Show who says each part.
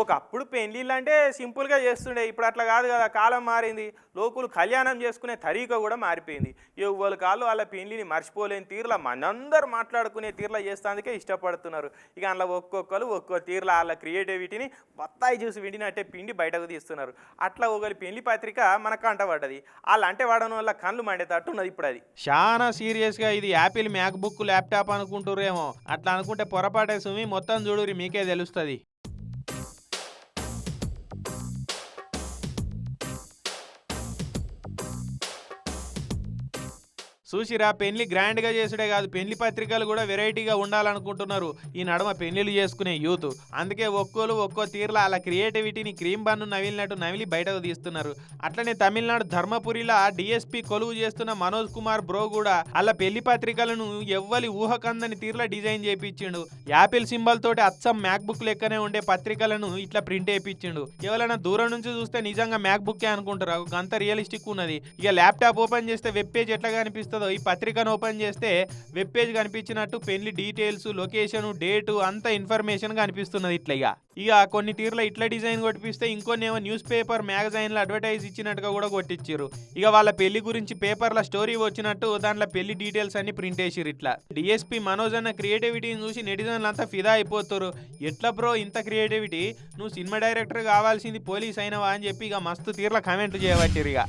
Speaker 1: ఒకప్పుడు పెళ్ళిళ్ళు అంటే సింపుల్గా చేస్తుండే, ఇప్పుడు అట్లా కాదు కదా, కాలం మారింది. లోకులు కళ్యాణం చేసుకునే తరీక కూడా మారిపోయింది. ఎవ్వరు కాళ్ళు వాళ్ళ పెళ్ళిని మర్చిపోలేని తీరులా మనందరూ మాట్లాడుకునే తీరులా చేస్తానికే ఇష్టపడుతున్నారు. ఇక అందులో ఒక్కొక్కరు ఒక్కో తీరులా వాళ్ళ క్రియేటివిటీని బత్తాయి జ్యూస్ విండినట్టే పిండి బయటకు తీస్తున్నారు. అట్లా ఒకరి పెళ్లి పత్రిక మనకు అంటబడ్డది. వాళ్ళు అంటే వాడడం వల్ల కళ్ళు మండేటట్టు ఉన్నది ఇప్పుడు అది.
Speaker 2: చాలా సీరియస్గా ఇది యాపిల్ మ్యాక్ బుక్ ల్యాప్టాప్ అనుకుంటురేమో. అట్లా అనుకుంటే పొరపాటే సుమి, మొత్తం చూడురి మీకే తెలుస్తుంది. చూసిరా, పెళ్లి గ్రాండ్గా చేసుడే కాదు, పెళ్లి పత్రికలు కూడా వెరైటీగా ఉండాలనుకుంటున్నారు ఈ నడుమ పెళ్లిళ్ళు చేసుకునే యూత్. అందుకే ఒక్కోలు ఒక్కో తీరులో అలా క్రియేటివిటీని క్రీమ్ బన్ను నవిలినట్టు నవిలి బయటకు తీస్తున్నారు. అట్లనే తమిళనాడు ధర్మపురిలో డిఎస్పీ కొలువు చేస్తున్న మనోజ్ కుమార్ బ్రో కూడా అలా పెళ్లి పత్రికలను ఎవ్వలి ఊహకందని తీరులో డిజైన్ చేయించిండు. యాపిల్ సింబల్ తోటి అచ్చం మ్యాక్ బుక్ లెక్కనే ఉండే పత్రికలను ఇట్లా ప్రింట్ వేయించిండు. ఎవరైనా దూరం నుంచి చూస్తే నిజంగా మ్యాక్ బుక్కే అనుకుంటారు, అంత రియలిస్టిక్ ఉన్నది. ఇక ల్యాప్టాప్ ఓపెన్ చేస్తే వెబ్ పేజ్ ఎట్లా కనిపిస్తుంది, ఈ పత్రికను ఓపెన్ చేస్తే వెబ్ పేజ్ కనిపించినట్టు పెళ్లి డీటెయిల్స్, లొకేషన్, డేటు అంత ఇన్ఫర్మేషన్ కనిపిస్తున్నది. ఇక కొన్ని తీరులో ఇట్లా డిజైన్ కొట్టిపిస్తే ఇంకొన్ని ఏమో న్యూస్ పేపర్, మ్యాగజైన్లో అడ్వర్టైజ్ ఇచ్చినట్టుగా కూడా కొట్టించారు. ఇక వాళ్ళ పెళ్లి గురించి పేపర్ల స్టోరీ వచ్చినట్టు దాంట్లో పెళ్లి డీటెయిల్స్ అన్ని ప్రింట్ చేసిరు. ఇట్లా డిఎస్పీ మనోజ్ అన్న క్రియేటివిటీని చూసి నెటిజన్లు అంతా ఫిదా అయిపోతారు. ఎట్లా బ్రో ఇంత క్రియేటివిటీ, నువ్వు సినిమా డైరెక్టర్ కావాల్సింది పోలీస్ అయినవా అని చెప్పి ఇక మస్తు తీరుల కామెంట్లు చేయబట్టిరు. ఇక